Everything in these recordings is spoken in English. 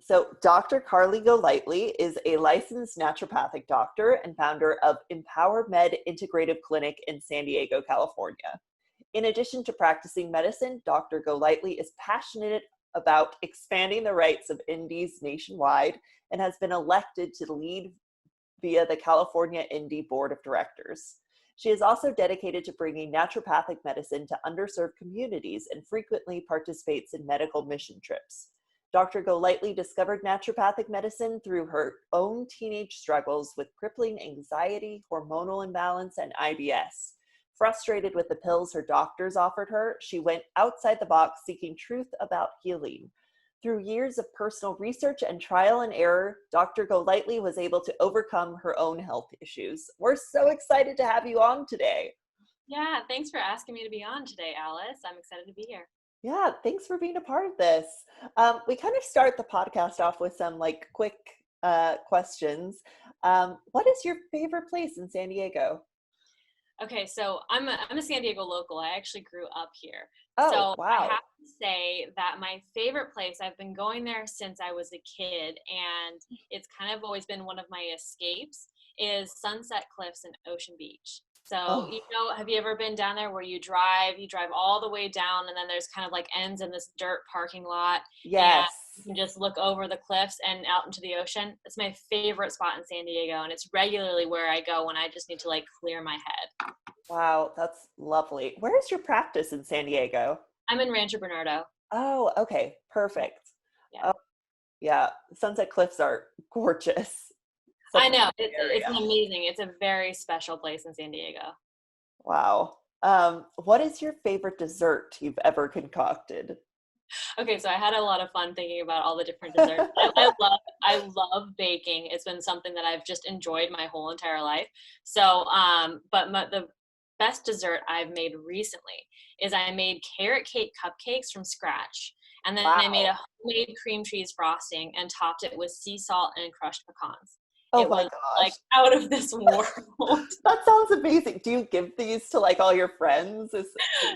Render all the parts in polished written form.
So Dr. Carleigh Golightly is a licensed naturopathic doctor and founder of Empower Med Integrative Clinic in San Diego, California. In addition to practicing medicine, Dr. Golightly is passionate about expanding the rights of indies nationwide and has been elected to lead via the California Indie Board of Directors. She is also dedicated to bringing naturopathic medicine to underserved communities and frequently participates in medical mission trips. Dr. Golightly discovered naturopathic medicine through her own teenage struggles with crippling anxiety, hormonal imbalance, and IBS. Frustrated with the pills her doctors offered her, she went outside the box seeking truth about healing. Through years of personal research and trial and error, Dr. Golightly was able to overcome her own health issues. We're so excited to have you on today. Yeah, thanks for asking me to be on today, Alice. I'm excited to be here. Yeah, thanks for being a part of this. We kind of start the podcast off with some quick questions. What is your favorite place in San Diego? Okay, so I'm a San Diego local. I actually grew up here. Oh, So I wow. have to say that my favorite place, I've been going there since I was a kid, and it's kind of always been one of my escapes, is Sunset Cliffs and Ocean Beach. So, Oh, have you ever been down there where you drive all the way down, and then there's kind of like ends in this dirt parking lot, and yes. you can just look over the cliffs and out into the ocean? It's my favorite spot in San Diego, and it's regularly where I go when I just need to clear my head. Wow, that's lovely. Where is your practice in San Diego? I'm in Rancho Bernardo. Oh, okay, perfect. Yeah. Oh, yeah, Sunset Cliffs are gorgeous. Such I a know. pretty It's area. amazing. It's a very special place in San Diego. Wow. What is your favorite dessert you've ever concocted? Okay, so I had a lot of fun thinking about all the different desserts. I love baking. It's been something that I've just enjoyed my whole entire life. So, the best dessert I've made recently is I made carrot cake cupcakes from scratch. And then I made Wow. a homemade cream cheese frosting and topped it with sea salt and crushed pecans. Oh It my was like gosh. out of this world. That sounds amazing. Do you give these to all your friends?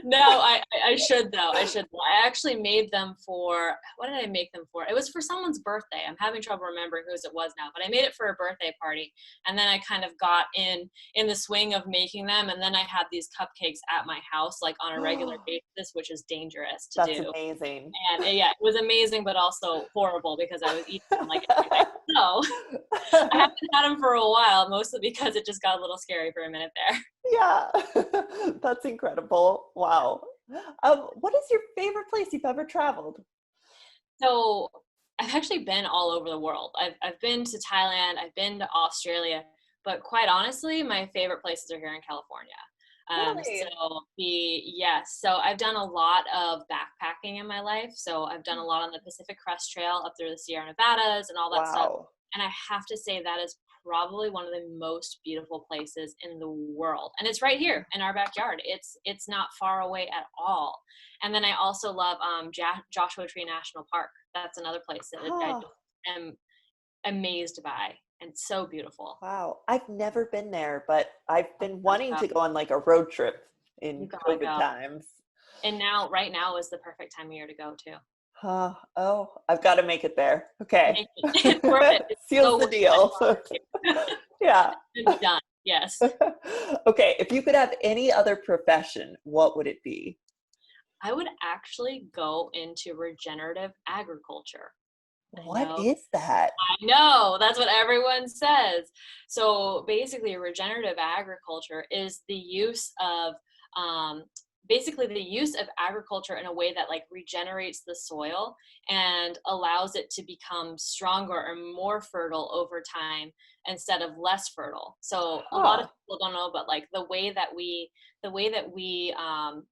No, I should though. I should. I actually made them for, what did I make them for? It was for someone's birthday. I'm having trouble remembering whose it was now, but I made it for a birthday party, and then I kind of got in the swing of making them, and then I had these cupcakes at my house on a regular basis, which is dangerous to That's do. amazing. And yeah, it was amazing, but also horrible because I was eating them every night. So I haven't had them for a while, mostly because it just got a little scary for a minute there. Yeah, that's incredible. Wow. What is your favorite place you've ever traveled? So I've actually been all over the world. I've been to Thailand, I've been to Australia, but quite honestly, my favorite places are here in California. Really? So I've done a lot of backpacking in my life. So I've done a lot on the Pacific Crest Trail up through the Sierra Nevadas and all that stuff. Wow. And I have to say that is probably one of the most beautiful places in the world. And it's right here in our backyard. It's not far away at all. And then I also love Joshua Tree National Park. That's another place that I Oh, just am amazed by, and so beautiful. wow. I've never been there, but I've been Gotta wanting go. to go on a road trip You in gotta COVID go. times. And right now is the perfect time of year to go too. Oh, I've got to make it there. Okay. Make it. It's worth it. It's Seals so the worth my deal. time. Yeah. It's done. Yes. Okay, if you could have any other profession, what would it be? I would actually go into regenerative agriculture. I What know. is that? I know. That's what everyone says. So basically, regenerative agriculture is the use of um, agriculture in a way that regenerates the soil and allows it to become stronger or more fertile over time instead of less fertile. So a lot of Huh. people don't know, but the way that we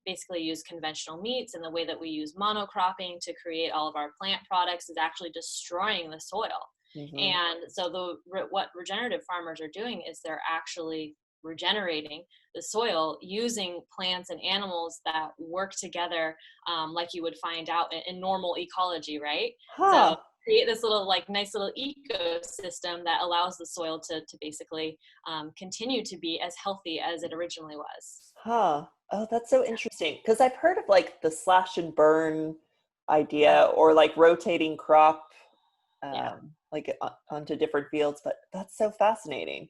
basically use conventional meats and the way that we use monocropping to create all of our plant products is actually destroying the soil. Hmm. And so what regenerative farmers are doing is they're actually regenerating the soil using plants and animals that work together, like you would find out in normal ecology, right? So Huh. create this little nice little ecosystem that allows the soil to basically continue to be as healthy as it originally was. Huh. Oh, that's so interesting. Because I've heard of the slash and burn Oh, idea or rotating crop. Yeah. like onto different fields, but that's so fascinating.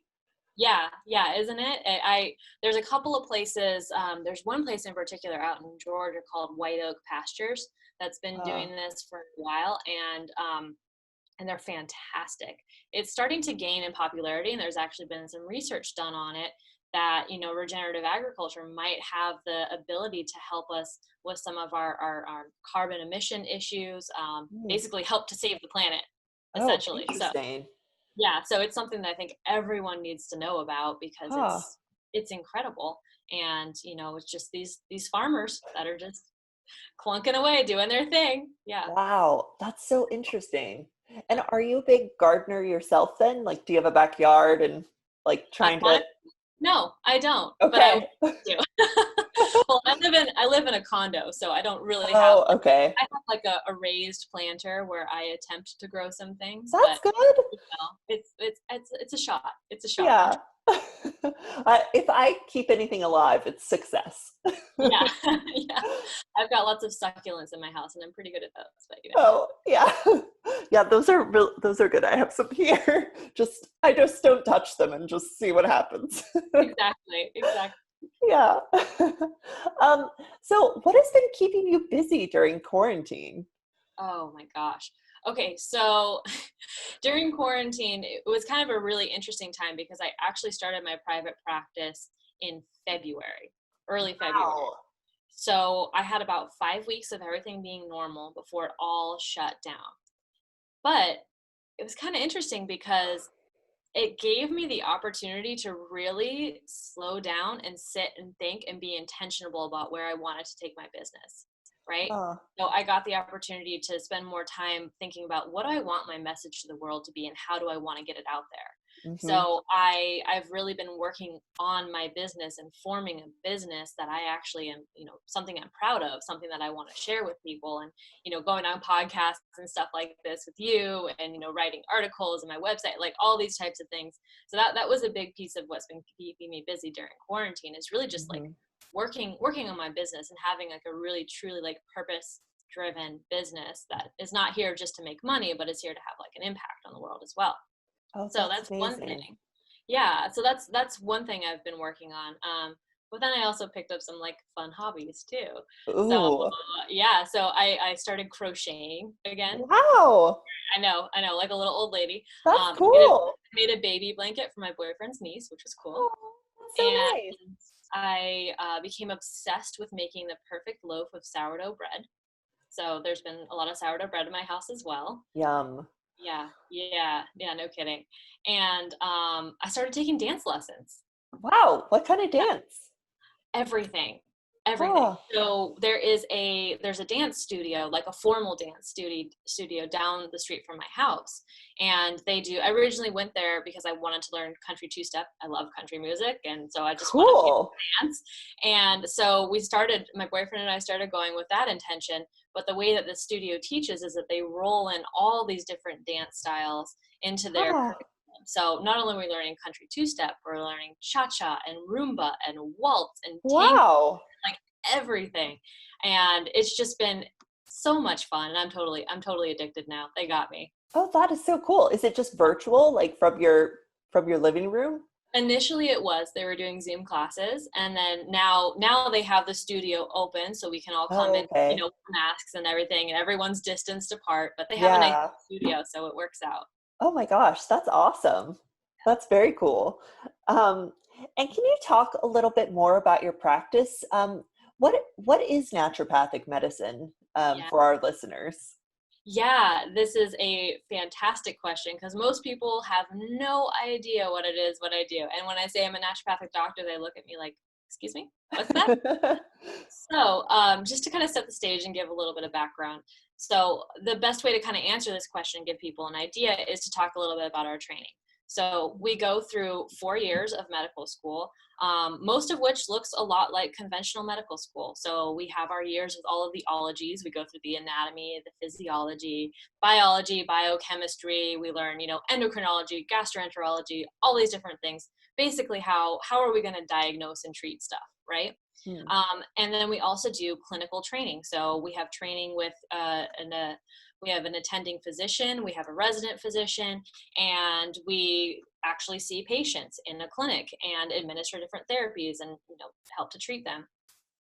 Yeah, isn't it? There's a couple of places. There's one place in particular out in Georgia called White Oak Pastures that's been Uh, doing this for a while, and they're fantastic. It's starting to gain in popularity, and there's actually been some research done on it that, regenerative agriculture might have the ability to help us with some of our carbon emission issues, hmm. basically help to save the planet, Oh, essentially. So interesting. yeah, so it's something that I think everyone needs to know about because Huh. it's incredible. And it's just these farmers that are just clunking away doing their thing. Yeah. Wow, that's so interesting. And are you a big gardener yourself then? Like, do you have a backyard and like trying Hon- to? no, I don't, but I would Okay. to. Well, I live in a condo, so I don't really have Oh, okay. I have like a raised planter where I attempt to grow some things, That's but good. it's a shot. It's a shot. Yeah. If I keep anything alive, it's success. Yeah, yeah. I've got lots of succulents in my house, and I'm pretty good at those. But Oh, yeah. Yeah, those are good. I have some here. I just don't touch them and just see what happens. exactly. Yeah. Um, so what has been keeping you busy during quarantine? Oh my gosh. Okay, so during quarantine, it was kind of a really interesting time because I actually started my private practice in February, early February. Wow. So I had about 5 weeks of everything being normal before it all shut down. But it was kind of interesting because it gave me the opportunity to really slow down and sit and think and be intentional about where I wanted to take my business, right? Uh, So I got the opportunity to spend more time thinking about what do I want my message to the world to be and how do I want to get it out there. mhm. So I've really been working on my business and forming a business that I actually am, something I'm proud of, something that I want to share with people, and going on podcasts and stuff like this with you, and writing articles on my website, like all these types of things. So that was a big piece of what's been keeping me busy during quarantine, is really just like Mhm. working on my business and having like a really truly like purpose driven business that is not here just to make money, but is here to have like an impact on the world as well. Oh, So that's that's one amazing. thing. Yeah, so that's one thing I've been working on. But then I also picked up some like fun hobbies too. So Ooh, yeah, so I started crocheting again. wow, I know, like a little old lady. that's Made a, cool. made a baby blanket for my boyfriend's niece, which was cool. Oh, that's so And nice. I became obsessed with making the perfect loaf of sourdough bread. So there's been a lot of sourdough bread in my house as well. Yum. Yeah, no kidding. And I started taking dance lessons. Wow, what kind of dance? Everything everything. Oh, So there's a dance studio, like a formal dance studio down the street from my house, and I originally went there because I wanted to learn country two-step. I love country music, and so I just wanted to cool. dance. And so my boyfriend and I started going with that intention. But the way that the studio teaches is that they roll in all these different dance styles into their Oh, curriculum. So not only are we learning country two-step, we're learning cha-cha and rumba and waltz and tango, wow. like everything. And it's just been so much fun. And I'm totally addicted now. They got me. Oh, that is so cool. Is it just virtual, like from your living room? Initially they were doing Zoom classes, and then now they have the studio open so we can all come Oh, in, okay. with masks and everything, and everyone's distanced apart, but they have a nice Yeah. studio, so it works out. Oh my gosh, that's awesome. That's very cool. Um, and can you talk a little bit more about your practice? What is naturopathic medicine Yeah. for our listeners? Yeah, this is a fantastic question because most people have no idea what it is, what I do. And when I say I'm a naturopathic doctor, they look at me like, excuse me, what's that? So, just to kind of set the stage and give a little bit of background. So, the best way to kind of answer this question, give people an idea, is to talk a little bit about our training. So, we go through 4 years of medical school, most of which looks a lot like conventional medical school. So, we have our years with all of the ologies. We go through the anatomy, the physiology, biology, biochemistry. We learn, endocrinology, gastroenterology, all these different things. Basically, how are we going to diagnose and treat stuff, right? Hmm. And then we also do clinical training. So we have training with we have an attending physician, we have a resident physician, and we actually see patients in a clinic and administer different therapies and, help to treat them.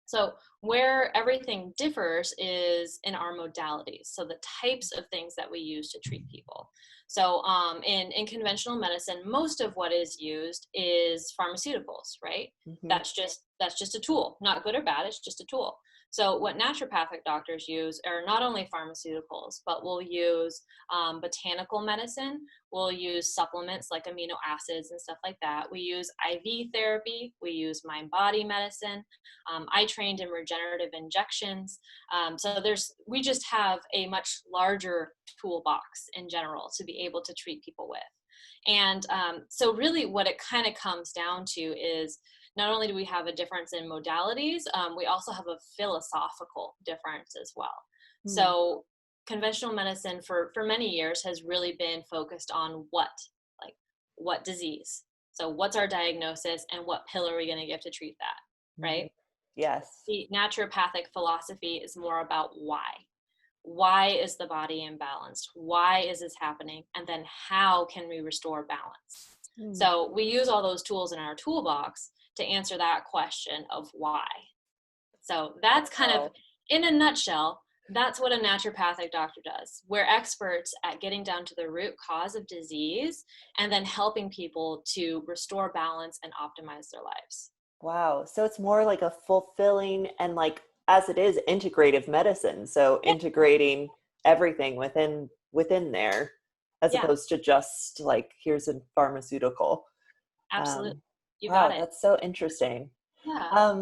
So where everything differs is in our modalities. So the types of things that we use to treat people. So in conventional medicine, most of what is used is pharmaceuticals, right? Mm-hmm. That's just a tool, not good or bad. It's just a tool. So what naturopathic doctors use are not only pharmaceuticals, but we'll use botanical medicine. We'll use supplements like amino acids and stuff like that. We use IV therapy. We use mind-body medicine. I trained in regenerative injections. So we just have a much larger toolbox in general to be able to treat people with. And so really what it kind of comes down to is not only do we have a difference in modalities, we also have a philosophical difference as well. Mm. So conventional medicine for many years has really been focused on what disease. So what's our diagnosis and what pill are we going to give to treat that, right? Yes. The naturopathic philosophy is more about why. Why is the body imbalanced? Why is this happening? And then how can we restore balance? Mm. So we use all those tools in our toolbox to answer that question of why. So that's kind of, in a nutshell, that's what a naturopathic doctor does. We're experts at getting down to the root cause of disease and then helping people to restore balance and optimize their lives. Wow. So it's more like a fulfilling and as it is integrative medicine. So integrating everything within there, as opposed to just here's a pharmaceutical. Absolutely. You wow, got it. That's so interesting. Yeah.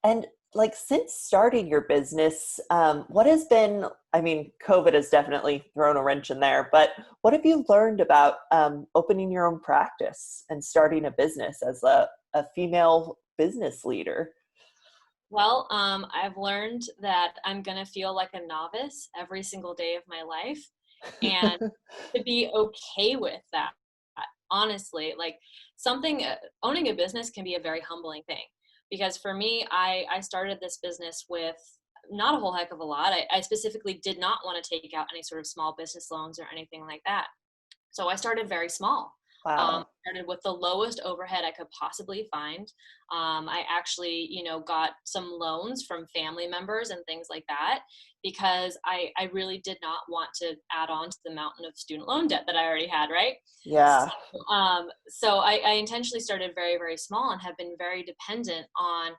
And since starting your business, what has been, COVID has definitely thrown a wrench in there, but what have you learned about opening your own practice and starting a business as a female business leader? Well, I've learned that I'm going to feel like a novice every single day of my life, and to be okay with that. Honestly, owning a business can be a very humbling thing, because for me, I started this business with not a whole heck of a lot. I specifically did not want to take out any sort of small business loans or anything like that. So I started very small. Wow. Started with the lowest overhead I could possibly find. I actually, got some loans from family members and things like that, because I really did not want to add on to the mountain of student loan debt that I already had, right? Yeah. So I intentionally started very, very small and have been very dependent on,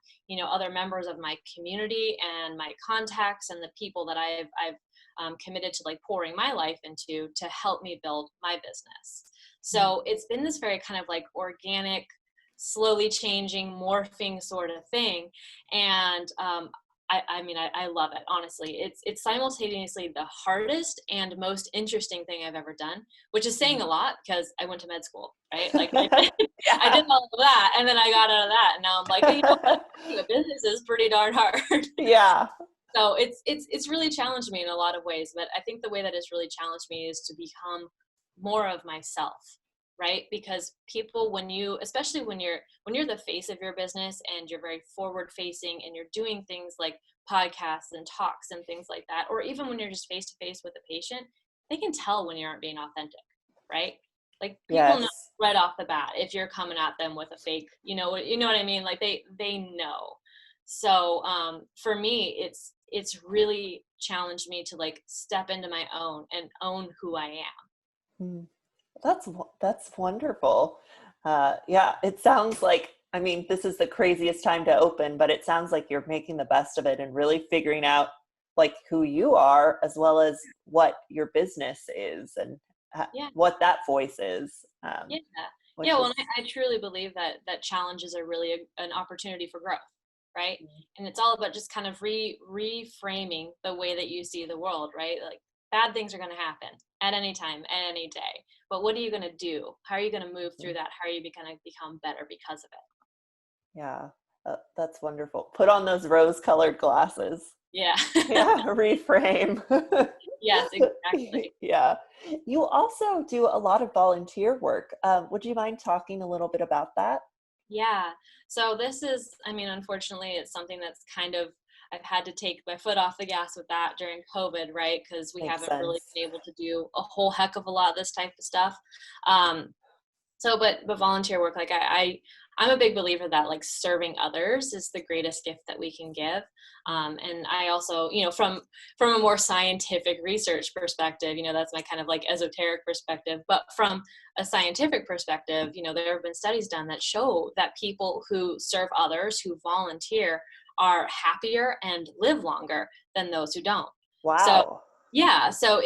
other members of my community and my contacts and the people that I've committed to pouring my life into to help me build my business. So it's been this very kind of organic, slowly changing, morphing sort of thing. And I love it, honestly. It's simultaneously the hardest and most interesting thing I've ever done, which is saying a lot because I went to med school, right? I did all of that, and then I got out of that, and now I'm like, a business is pretty darn hard. Yeah. So it's really challenged me in a lot of ways, but I think the way that it's really challenged me is to become more of myself, right? Because people, especially when you're the face of your business and you're very forward facing and you're doing things like podcasts and talks and things like that, or even when you're just face to face with a patient, they can tell when you aren't being authentic, right? People know right off the bat if you're coming at them with a fake, you know what I mean? They know. So for me, it's really challenged me to step into my own and own who I am. That's wonderful. Yeah, it sounds like, this is the craziest time to open, but it sounds like you're making the best of it and really figuring out who you are, as well as what your business is and what that voice is. Well, I truly believe that challenges are really an opportunity for growth, right? Mm-hmm. And it's all about just kind of reframing the way that you see the world, right? Bad things are going to happen at any time, at any day. But what are you going to do? How are you going to move through that? How are you going to become better because of it? Yeah, that's wonderful. Put on those rose-colored glasses. Yeah. Yeah, reframe. Yes, exactly. Yeah. You also do a lot of volunteer work. Would you mind talking a little bit about that? Yeah. So this is, unfortunately, it's something that's kind of I've had to take my foot off the gas with that during COVID, right? Because we Makes haven't really sense. been able to do a whole heck of a lot of this type of stuff. But volunteer work, like I'm a big believer that like serving others is the greatest gift that we can give. And I also, from a more scientific research perspective, that's my kind of like esoteric perspective, but from a scientific perspective, there have been studies done that show that people who serve others, who volunteer, are happier and live longer than those who don't. So Wow. yeah, so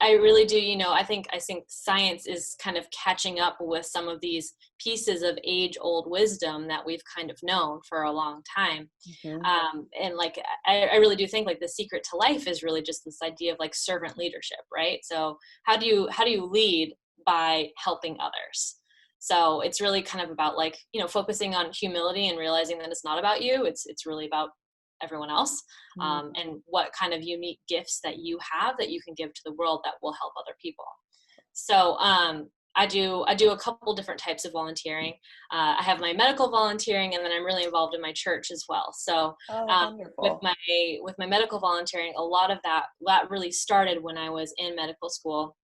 I really do, I think science is kind of catching up with some of these pieces of age old wisdom that we've kind of known for a long time. Mhm. And like I really do think like the secret to life is really just this idea of like servant leadership, right? So how do you lead? By helping others. So it's really kind of about like, focusing on humility and realizing that it's not about you. It's really about everyone else, Mm. and what kind of unique gifts that you have that you can give to the world that will help other people. So I do a couple different types of volunteering. I have my medical volunteering, and then I'm really involved in my church as well. So Oh, with wonderful. my medical volunteering, a lot of that really started when I was in medical school.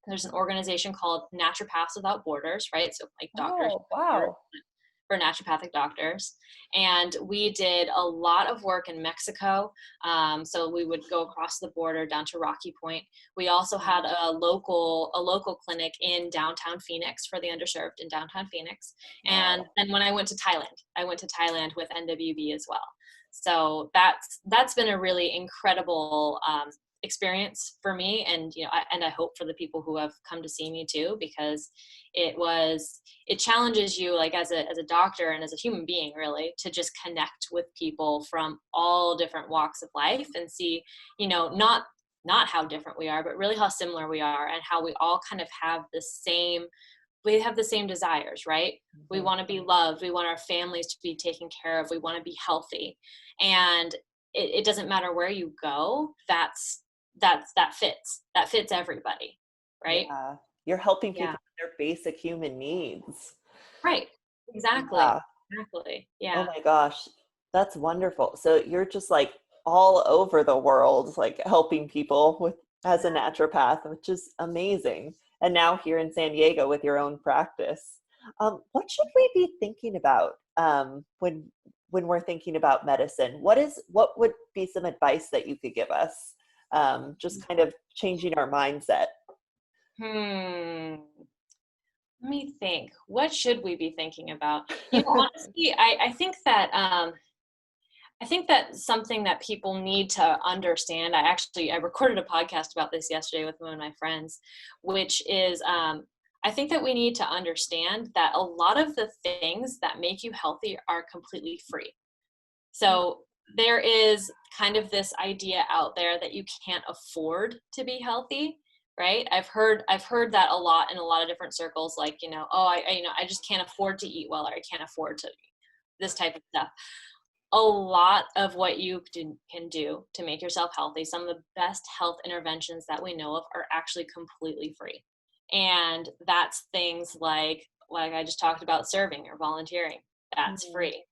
There's an organization called Naturopaths Without Borders, right? So like doctors Oh, wow. for naturopathic doctors. And we did a lot of work in Mexico. So we would go across the border down to Rocky Point. We also had a local clinic in downtown Phoenix for the underserved in downtown Phoenix. And Wow. then when I went to Thailand with NWB as well. So that's been a really incredible experience for me, and I hope for the people who have come to see me too, because it challenges you like as a doctor and as a human being really to just connect with people from all different walks of life and see not how different we are, but really how similar we are, and how we all kind of have the same desires, right? We Mhm. want to be loved, we want our families to be taken care of, we want to be healthy, and it doesn't matter where you go. That fits everybody, right? Yeah. You're helping Yeah, people with their basic human needs. right, exactly, Yeah. exactly, Oh yeah. my gosh. That's wonderful. So you're just like all over the world, like helping people with as a naturopath, which is amazing. And now here in San Diego with your own practice. What should we be thinking about when we're thinking about medicine? What would be some advice that you could give us? Just kind of changing our mindset. Hmm. Let me think. What should we be thinking about? Honestly, I think that something that people need to understand. I recorded a podcast about this yesterday with one of my friends, which is I think that we need to understand that a lot of the things that make you healthy are completely free. So there is kind of this idea out there that you can't afford to be healthy, right? I've heard that a lot in a lot of different circles, like, oh, I just can't afford to eat well, or I can't afford to this type of stuff. A lot of what you can do to make yourself healthy, some of the best health interventions that we know of are actually completely free. And that's things like I just talked about, serving or volunteering. That's Mhm. free.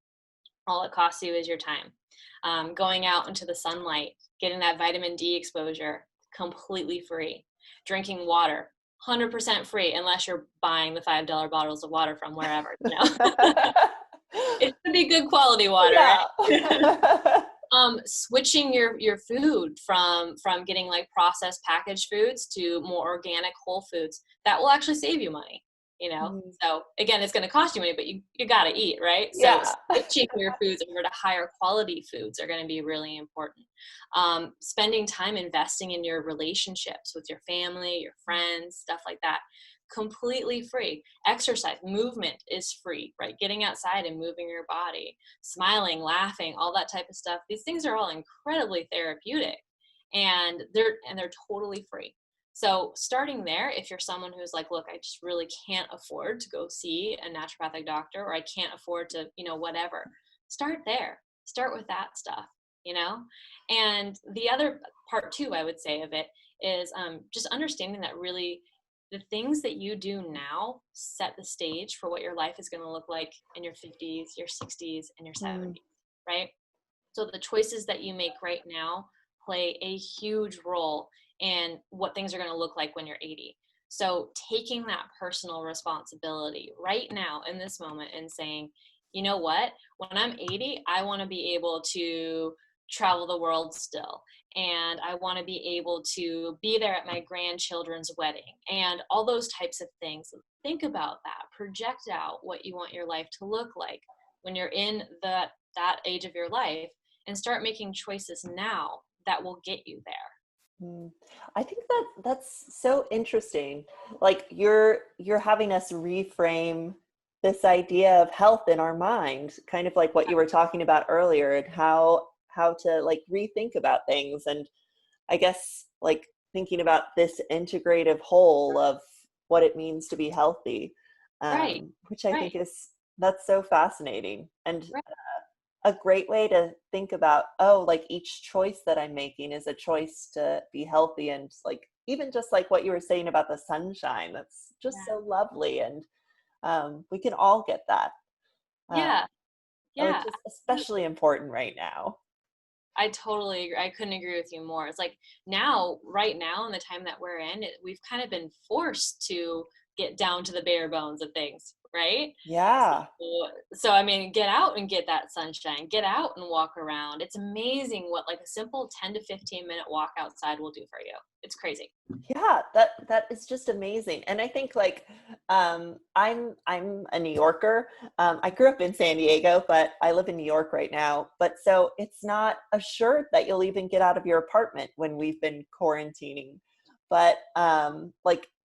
All it costs you is your time. Going out into the sunlight, getting that vitamin D exposure, completely free. Drinking water, 100% free, unless you're buying the $5 bottles of water from wherever. It should be good quality water, Yeah. right? Switching your food from getting like processed packaged foods to more organic whole foods, that will actually save you money. Mhm. So again, it's going to cost you money, but you got to eat, right? So Yeah. switching your foods over to higher quality foods are going to be really important. Spending time investing in your relationships with your family, your friends, stuff like that, completely free. Exercise, movement is free, right? Getting outside and moving your body, smiling, laughing, all that type of stuff. These things are all incredibly therapeutic, and they're totally free. So starting there, if you're someone who's like, look, I just really can't afford to go see a naturopathic doctor, or I can't afford to, whatever, start there. Start with that stuff. And the other part too, I would say, of it is just understanding that really the things that you do now set the stage for what your life is going to look like in your 50s, your 60s, and your Mm. 70s, right? So the choices that you make right now play a huge role in what things are going to look like when you're 80. So taking that personal responsibility right now in this moment and saying, you know what, when I'm 80, I want to be able to travel the world still. And I want to be able to be there at my grandchildren's wedding and all those types of things. Think about that. Project out what you want your life to look like when you're in that age of your life, and start making choices now that will get you there. I think that that's so interesting. Like you're having us reframe this idea of health in our mind, kind of like what you were talking about earlier, and how to like rethink about things. And I guess like thinking about this integrative whole of what it means to be healthy, Right, which I think right, is that's so fascinating. And right. a great way to think about, oh, like each choice that I'm making is a choice to be healthy. And like even just like what you were saying about the sunshine, that's just Yeah, so lovely. And we can all get that, yeah, which yeah. is especially important right now. I totally agree. I couldn't agree with you more. It's like now, right now, in the time that we're in, we've kind of been forced to get down to the bare bones of things, right? Yeah. So I mean, get out and get that sunshine. Get out and walk around. It's amazing what like a simple 10 to 15-minute walk outside will do for you. It's crazy. Yeah, that is just amazing. And I think like I'm a New Yorker. I grew up in San Diego, but I live in New York right now. But so it's not assured that you'll even get out of your apartment when we've been quarantining. But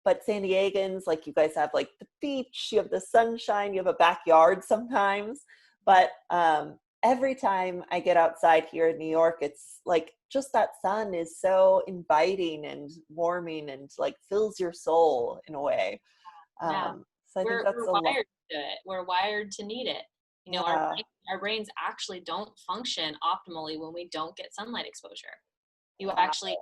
but San Diegans, like you guys have like the beach, you have the sunshine, you have a backyard sometimes. But every time I get outside here in New York, it's like just that sun is so inviting and warming and like fills your soul in a way. Yeah. So I think that's We're a lot. wired to it. We're wired to need it. You know, Yeah. our brains actually don't function optimally when we don't get sunlight exposure. You Wow. actually,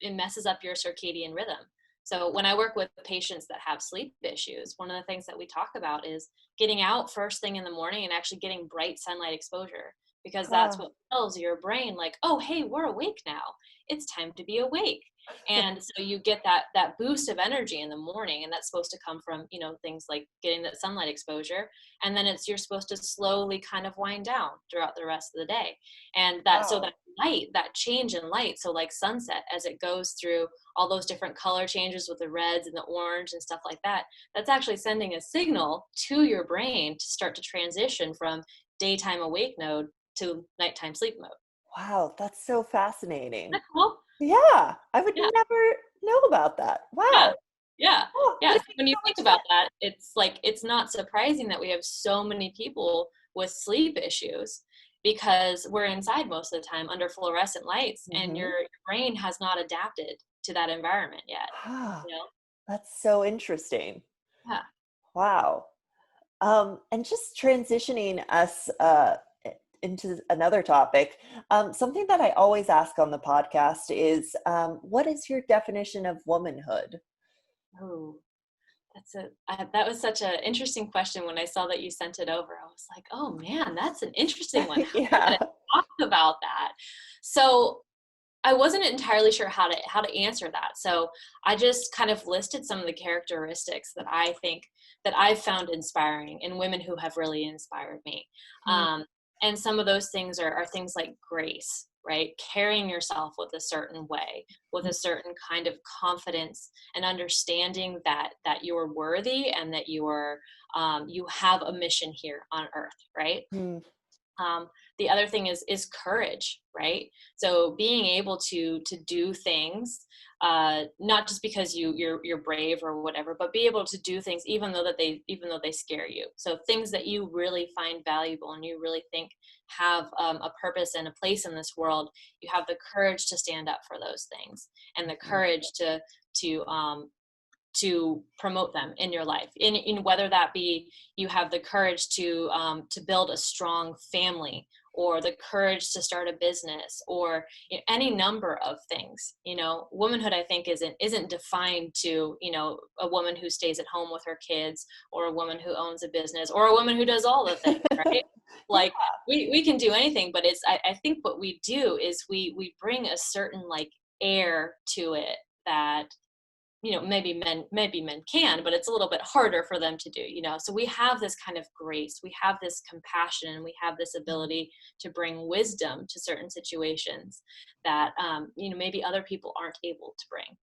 it messes up your circadian rhythm. So when I work with patients that have sleep issues, one of the things that we talk about is getting out first thing in the morning and actually getting bright sunlight exposure, because that's Huh. what tells your brain like, oh, hey, we're awake now. It's time to be awake. And so you get that boost of energy in the morning, and that's supposed to come from, you know, things like getting that sunlight exposure. And then you're supposed to slowly kind of wind down throughout the rest of the day. And that Wow. light, that change in light, so like sunset, as it goes through all those different color changes with the reds and the orange and stuff like that, that's actually sending a signal to your brain to start to transition from daytime awake mode to nighttime sleep mode. Wow, that's so Isn't fascinating. that cool? Yeah, I would Yeah, never know about that. yeah, Wow. yeah, Oh, yeah. but So it makes when you so think much about sense. that, it's like it's not surprising that we have so many people with sleep issues, because we're inside most of the time under fluorescent lights, and Mm-hmm. your brain has not adapted to that environment yet. Ah, You know? that's so interesting. Yeah. Wow. And just transitioning us into another topic, something that I always ask on the podcast is, what is your definition of womanhood? Oh, that was such an interesting question. When I saw that you sent it over, I was like, oh man, that's an interesting one. How am I Yeah. going to talk about that? So I wasn't entirely sure how to answer that. So I just kind of listed some of the characteristics that I think that I've found inspiring in women who have really inspired me. Mm, And some of those things are things like grace, right? Carrying yourself with a certain way, with a certain kind of confidence and understanding that you're worthy, and that you have a mission here on earth, right? mm, um, the other thing is courage, right? So being able to do things, not just because you're brave or whatever, but be able to do things even though they scare you. So things that you really find valuable and you really think have a purpose and a place in this world, you have the courage to stand up for those things, and the mm, courage to to promote them in your life, in whether that be you have the courage to build a strong family, or the courage to start a business, or any number of things. Womanhood, I think, isn't defined to, a woman who stays at home with her kids, or a woman who owns a business, or a woman who does all the things, right? Like we can do anything, but I think what we do is we bring a certain like air to it that, maybe men can, but it's a little bit harder for them to do, so we have this kind of grace, we have this compassion, and we have this ability to bring wisdom to certain situations that, maybe other people aren't able to bring.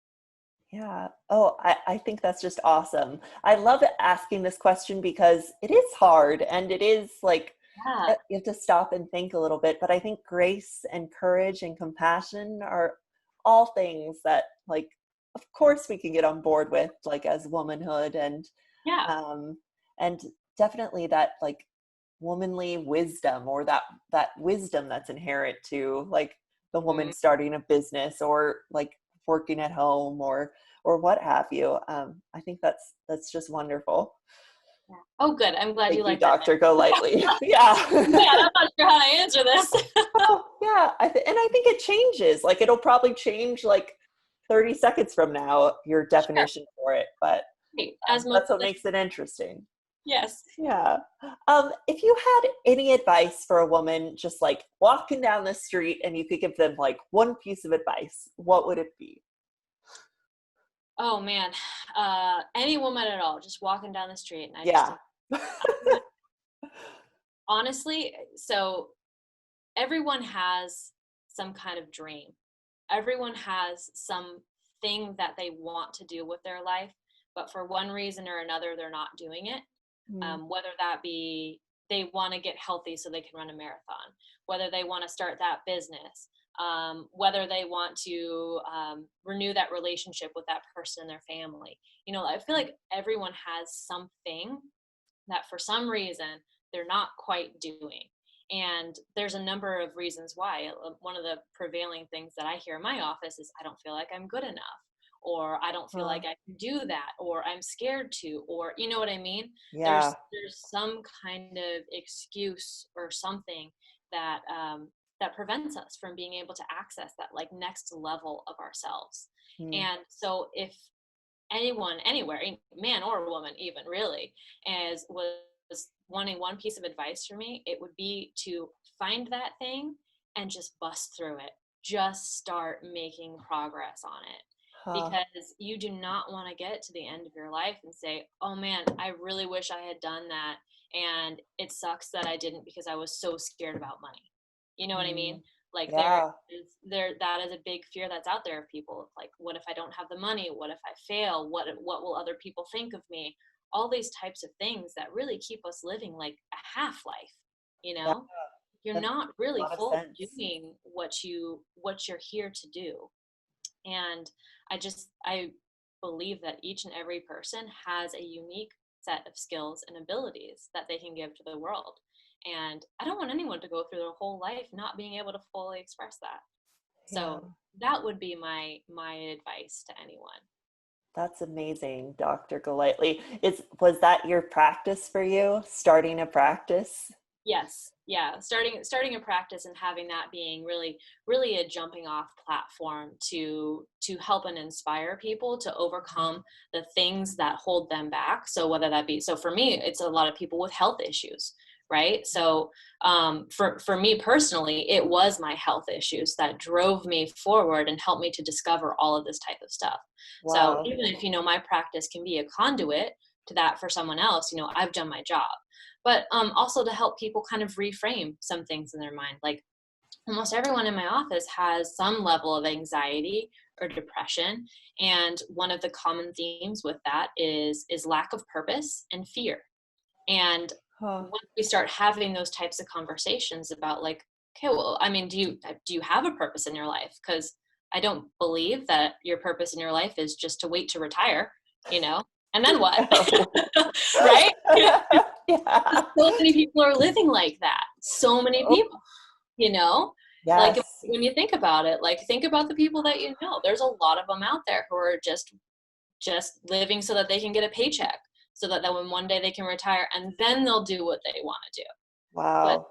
Yeah. Oh, I think that's just awesome. I love asking this question because it is hard, and it is like, Yeah. you have to stop and think a little bit. But I think grace and courage and compassion are all things that, like, of course we can get on board with, like, as womanhood, Yeah. um, and definitely that, like, womanly wisdom, or that wisdom that's inherent to, like, the woman Mhm. starting a business, or like working at home, or what have you. I think that's just wonderful. Yeah. Oh, good. I'm glad you Thank you, like that. Dr. Golightly. Yeah. Man, I'm not sure how to answer this. Oh, yeah. And I think it changes. Like, it'll probably change like 30 seconds from now, your Sure. definition for it. But Right. As most that's what makes it interesting. yes. Yeah. If you had any advice for a woman just like walking down the street, and you could give them like one piece of advice, what would it be? Oh man. Any woman at all, just walking down the street, and I just Yeah. honestly, so everyone has some kind of dream. Everyone has something that they want to do with their life, but for one reason or another, they're not doing it. Mm. Whether that be they want to get healthy so they can run a marathon, whether they want to start that business, whether they want to renew that relationship with that person in their family. I feel like everyone has something that for some reason they're not quite doing. And there's a number of reasons why. One of the prevailing things that I hear in my office is, I don't feel like I'm good enough, or I don't feel Huh. like I can do that, or I'm scared to, or you know what I mean? Yeah. There's some kind of excuse or something that that prevents us from being able to access that like next level of ourselves. Mm. And so if anyone anywhere, man or woman even, really, as was wanting one piece of advice for me, it would be to find that thing and just bust through it. Just start making progress on it, Huh. because you do not want to get to the end of your life and say, oh man, I really wish I had done that, and it sucks that I didn't because I was so scared about money. You know what I mean? Mm. Like Yeah. that is a big fear that's out there of people. Like, what if I don't have the money? What if I fail? What will other people think of me? All these types of things that really keep us living like a half life. you Yeah. know you're That makes not a really lot of fully sense. doing what you're here to do. And I believe that each and every person has a unique set of skills and abilities that they can give to the world. And I don't want anyone to go through their whole life not being able to fully express that. Yeah. So that would be my advice to anyone. That's amazing, Dr. Golightly. Was that your practice for you, starting a practice? Yes. Yeah. Starting a practice and having that being really a jumping off platform to help and inspire people to overcome the things that hold them back. So whether that be, so for me, it's a lot of people with health issues, right? So for me personally, it was my health issues that drove me forward and helped me to discover all of this type of stuff. So Wow. even if, my practice can be a conduit to that for someone else, I've done my job. But also to help people kind of reframe some things in their mind. Like, almost everyone in my office has some level of anxiety or depression, and one of the common themes with that is lack of purpose and fear. And Huh. once we start having those types of conversations about, like, okay, well, I mean, do you have a purpose in your life? Because I don't believe that your purpose in your life is just to wait to retire, and then what? No. Right? Yeah. So many people are living like that. So many Oh, people, you know, like yes. when you think about it, like think about the people that there's a lot of them out there who are just living so that they can get a paycheck, so that when one day they can retire, and then they'll do what they want to do. But Wow.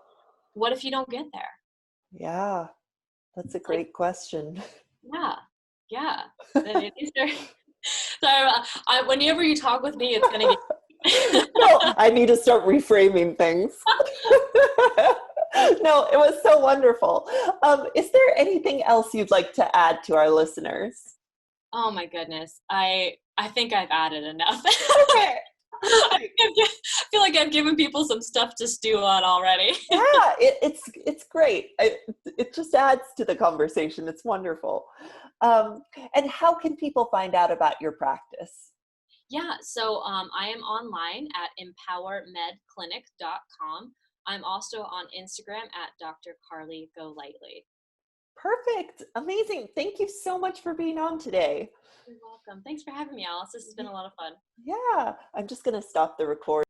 what if you don't get there? Yeah, that's a Like, great question. yeah, yeah. These are, so whenever you talk with me, it's going to get. No, I need to start reframing things. No, it was so wonderful. Is there anything else you'd like to add to our listeners? Oh my goodness. I think I've added enough. Okay, perfect. I feel like I've given people some stuff to stew on already. Yeah, it's great. It just adds to the conversation. It's wonderful. Um, and how can people find out about your practice? Yeah, so I am online at empowermedclinic.com. I'm also on Instagram at Dr. Carleigh Golightly. Perfect. Amazing. Thank you so much for being on today. You're welcome. Thanks for having me, Alice. This has been a lot of fun. Yeah, I'm just going to stop the recording.